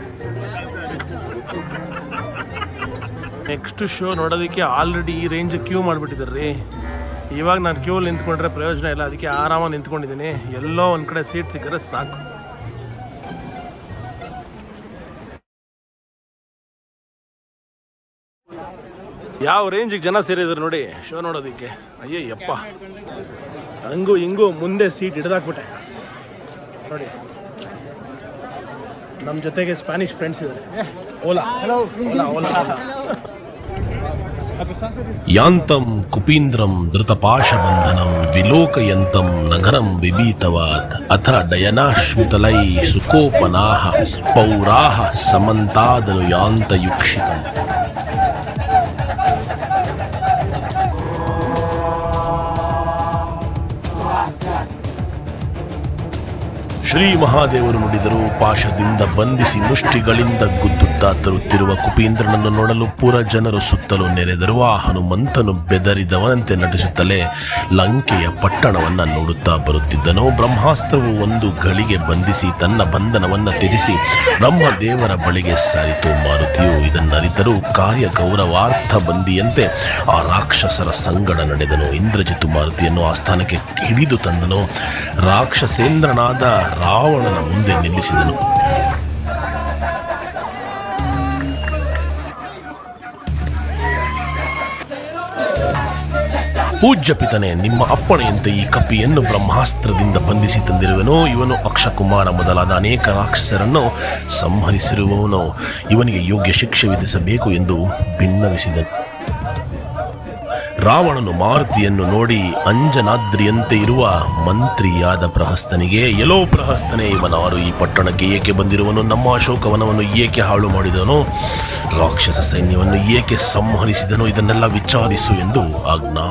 ನೆಕ್ಸ್ಟ್ ಶೋ ನೋಡೋದಕ್ಕೆ ಆಲ್ರೆಡಿ ಈ ರೇಂಜ್ ಕ್ಯೂ ಮಾಡಿಬಿಟ್ಟಿದ್ದಾರೆ ರೀ. ಇವಾಗ ನಾನು ಕ್ಯೂಲ್ಲಿ ನಿಂತ್ಕೊಂಡ್ರೆ ಪ್ರಯೋಜನ ಇಲ್ಲ. ಅದಕ್ಕೆ ಆರಾಮಾಗಿ ನಿಂತ್ಕೊಂಡಿದ್ದೀನಿ. ಎಲ್ಲೋ ಒಂದು ಕಡೆ ಸೀಟ್ ಸಿಕ್ಕರೆ ಸಾಕು. ಯಾವ ರೇಂಜಿಗೆ ಜನ ಸೇರಿದ್ರು ನೋಡಿ ಶೋ ನೋಡೋದಕ್ಕೆ. ಅಯ್ಯಯ್ಯಪ್ಪ, ಹಂಗೂ ಹಿಂಗೂ ಮುಂದೆ ಸೀಟ್ ಹಿಡಿದಾಕ್ಬಿಟ್ಟೆ ನೋಡಿ. ನಮ್ಮ ಜೊತೆಗೆ ಸ್ಪ್ಯಾನಿಷ್ ಫ್ರೆಂಡ್ಸ್ ಇದ್ದಾರೆ. ಓಲಾ ಓಲಾ ಓಲಾ ಓಲಾ. ಯಾಂತಂ ಕುಪೀಂದ್ರಂ ಧೃತಪಾಶಬಂಧನಂ ವಿಲೋಕಯಂತಂ ನಗರಂ ವಿಭೀತವಾತ್ ಅಥ ಡಯನಾಶ್ರುತಲೈ ಸುಕೋಪನಾಹ ಪೌರಾಹ ಸಮಂತಾದನು ಯಾಂತಯುಕ್ಷಿತಂ. ಶ್ರೀ ಮಹಾದೇವರು ನುಡಿದರು. ಪಾಶದಿಂದ ಬಂಧಿಸಿ ಮುಷ್ಟಿಗಳಿಂದ ಗುದ್ದುತ್ತಾ ತರುತ್ತಿರುವ ಕುಪೀಂದ್ರನನ್ನು ನೋಡಲು ಪುರ ಜನರು ಸುತ್ತಲೂ ನೆರೆದರು. ಆ ಹನುಮಂತನು ಬೆದರಿದವನಂತೆ ನಟಿಸುತ್ತಲೇ ಲಂಕೆಯ ಪಟ್ಟಣವನ್ನು ನೋಡುತ್ತಾ ಬರುತ್ತಿದ್ದನು. ಬ್ರಹ್ಮಾಸ್ತ್ರವು ಒಂದು ಗಳಿಗೆ ಬಂಧಿಸಿ ತನ್ನ ಬಂಧನವನ್ನು ತ್ಯಜಿಸಿ ಬ್ರಹ್ಮದೇವರ ಬಳಿಗೆ ಸಾರಿತು. ಮಾರುತಿಯು ಇದನ್ನರಿತರೂ ಕಾರ್ಯ ಗೌರವಾರ್ಥ ಬಂದಿಯಂತೆ ಆ ರಾಕ್ಷಸರ ಸಂಗಡ ನಡೆದನು. ಇಂದ್ರಜಿತು ಮಾರುತಿಯನ್ನು ಆಸ್ಥಾನಕ್ಕೆ ಹಿಡಿದು ತಂದನು. ರಾಕ್ಷಸೇಂದ್ರನಾದ ರಾವಣನ ಮುಂದೆ ನಿಲ್ಲಿಸಿದನು. ಪೂಜ್ಯ ಪಿತನೆ, ನಿಮ್ಮ ಅಪ್ಪಣೆಯಂತೆ ಈ ಕಪಿಯನ್ನು ಬ್ರಹ್ಮಾಸ್ತ್ರದಿಂದ ಬಂಧಿಸಿ ತಂದಿರುವೆನು. ಇವನು ಅಕ್ಷಕುಮಾರ ಮೊದಲಾದ ಅನೇಕ ರಾಕ್ಷಸರನ್ನು ಸಂಹರಿಸಿರುವವನು. ಇವನಿಗೆ ಯೋಗ್ಯ ಶಿಕ್ಷೆ ವಿಧಿಸಬೇಕು ಎಂದು ಭಿನ್ನವಿಸಿದನು. ರಾವಣನು ಮಾರುತಿಯನ್ನು ನೋಡಿ ಅಂಜನಾದ್ರಿಯಂತೆ ಇರುವ ಮಂತ್ರಿಯಾದ ಪ್ರಹಸ್ತನಿಗೆ, ಎಲೋ ಪ್ರಹಸ್ತನೇ, ಇವನಾರು ಈ ಪಟ್ಟಣಕ್ಕೆ ಏಕೆ ಬಂದಿರುವನು? ನಮ್ಮ ಅಶೋಕವನವನ್ನು ಏಕೆ ಹಾಳು ಮಾಡಿದನು? ರಾಕ್ಷಸ ಸೈನ್ಯವನ್ನು ಏಕೆ ಸಂಹರಿಸಿದನು? ಇದನ್ನೆಲ್ಲ ವಿಚಾರಿಸು ಎಂದು ಆಜ್ಞಾ.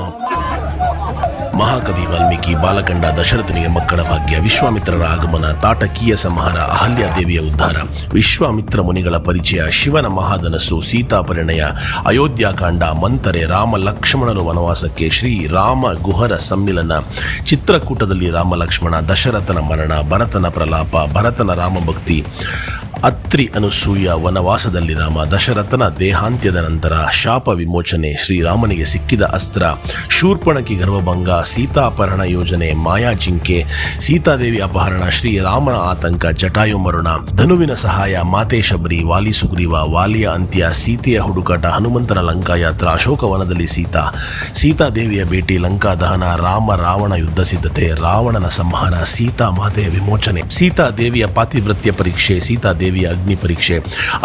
ಮಹಾಕವಿ ವಾಲ್ಮೀಕಿ, ಬಾಲಕಂಡ, ದಶರಥನಿಗೆ ಮಕ್ಕಳ ಭಾಗ್ಯ, ವಿಶ್ವಾಮಿತ್ರರ ಆಗಮನ, ತಾಟಕೀಯ ಸಂಹಾರ, ಅಹಲ್ಯಾದೇವಿಯ ಉದ್ಧಾರ, ವಿಶ್ವಾಮಿತ್ರ ಮುನಿಗಳ ಪರಿಚಯ, ಶಿವನ ಮಹಾಧನಸ್ಸು, ಸೀತಾ ಪರಿಣಯ, ಅಯೋಧ್ಯಾಕಾಂಡ, ಮಂತರೆ, ರಾಮ ಲಕ್ಷ್ಮಣರು ವನವಾಸಕ್ಕೆ, ಶ್ರೀ ರಾಮ ಗುಹರ ಸಮ್ಮಿಲನ, ಚಿತ್ರಕೂಟದಲ್ಲಿ ರಾಮ ಲಕ್ಷ್ಮಣ, ದಶರಥನ ಮರಣ, ಭರತನ ಪ್ರಲಾಪ, ಭರತನ ರಾಮಭಕ್ತಿ, ಅತ್ರಿ ಅನುಸೂಯ ವನವಾಸದಲ್ಲಿ ರಾಮ, ದಶರಥನ ದೇಹಾಂತ್ಯದ ನಂತರ ಶಾಪ ವಿಮೋಚನೆ, ಶ್ರೀರಾಮನಿಗೆ ಸಿಕ್ಕಿದ ಅಸ್ತ್ರ, ಶೂರ್ಪಣಕಿ ಗರ್ವಭಂಗ, ಸೀತಾಪಹರಣ ಯೋಜನೆ, ಮಾಯಾಜಿಂಕೆ, ಸೀತಾದೇವಿ ಅಪಹರಣ, ಶ್ರೀರಾಮನ ಆತಂಕ, ಜಟಾಯು ಮರಣ, ಧನುವಿನ ಸಹಾಯ, ಮಾತೆ ಶಬರಿ, ವಾಲಿ ಸುಗ್ರೀವ, ವಾಲಿಯ ಅಂತ್ಯ, ಸೀತೆಯ ಹುಡುಕಾಟ, ಹನುಮಂತನ ಲಂಕಾಯಾತ್ರ, ಅಶೋಕವನದಲ್ಲಿ ಸೀತಾದೇವಿಯ ಭೇಟಿ, ಲಂಕಾ ದಹನ, ರಾಮ ರಾವಣ ಯುದ್ಧ ಸಿದ್ಧತೆ, ರಾವಣನ ಸಂಹಾರ, ಸೀತಾ ಮಾತೆಯ ವಿಮೋಚನೆ, ಸೀತಾದೇವಿಯ ಪಾತಿವ್ರತ್ಯ ಪರೀಕ್ಷೆ, ಸೀತಾದೇವಿಯ ಅಗ್ನಿ ಪರೀಕ್ಷೆ,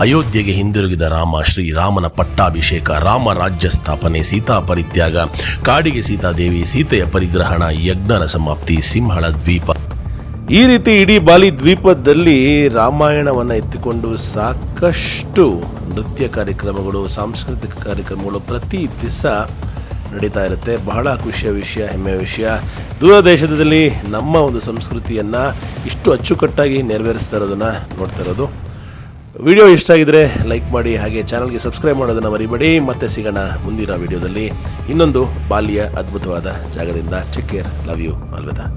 ಅಯೋಧ್ಯೆಗೆ ಹಿಂದಿರುಗಿದ ರಾಮ, ಶ್ರೀರಾಮನ ಪಟ್ಟಾಭಿಷೇಕ, ರಾಮ ರಾಜ್ಯ ಸ್ಥಾಪನೆ, ಸೀತಾ ಪರಿತ್ಯಾಗ, ಕಾಡಿಗೆ ಸೀತಾದೇವಿ, ಸೀತೆಯ ಪರಿಗ್ರಹಣ, ಯಜ್ಞರ ಸಮಾಪ್ತಿ, ಸಿಂಹಳ ದ್ವೀಪ. ಈ ರೀತಿ ಇಡೀ ಬಾಲಿ ದ್ವೀಪದಲ್ಲಿ ರಾಮಾಯಣವನ್ನು ಎತ್ತಿಕೊಂಡು ಸಾಕಷ್ಟು ನೃತ್ಯ ಕಾರ್ಯಕ್ರಮಗಳು, ಸಾಂಸ್ಕೃತಿಕ ಕಾರ್ಯಕ್ರಮಗಳು ಪ್ರತಿ ದಿವಸ ನಡೀತಾ ಇರುತ್ತೆ. ಬಹಳ ಖುಷಿಯ ವಿಷಯ, ಹೆಮ್ಮೆಯ ವಿಷಯ. ದೂರ ದೇಶದಲ್ಲಿ ನಮ್ಮ ಒಂದು ಸಂಸ್ಕೃತಿಯನ್ನು ಇಷ್ಟು ಅಚ್ಚುಕಟ್ಟಾಗಿ ನೆರವೇರಿಸ್ತಾ ಇರೋದನ್ನು ನೋಡ್ತಾ ಇರೋದು. ವಿಡಿಯೋ ಇಷ್ಟ ಆಗಿದ್ರೆ ಲೈಕ್ ಮಾಡಿ, ಹಾಗೆ ಚಾನಲ್ಗೆ ಸಬ್ಸ್ಕ್ರೈಬ್ ಮಾಡೋದನ್ನು ಮರಿಬೇಡಿ. ಮತ್ತೆ ಸಿಗೋಣ ಮುಂದಿನ ವಿಡಿಯೋದಲ್ಲಿ ಇನ್ನೊಂದು ಬಾಲ್ಯ ಅದ್ಭುತವಾದ ಜಾಗದಿಂದ. Take care, love you, ಅಲ್ವಿದಾ.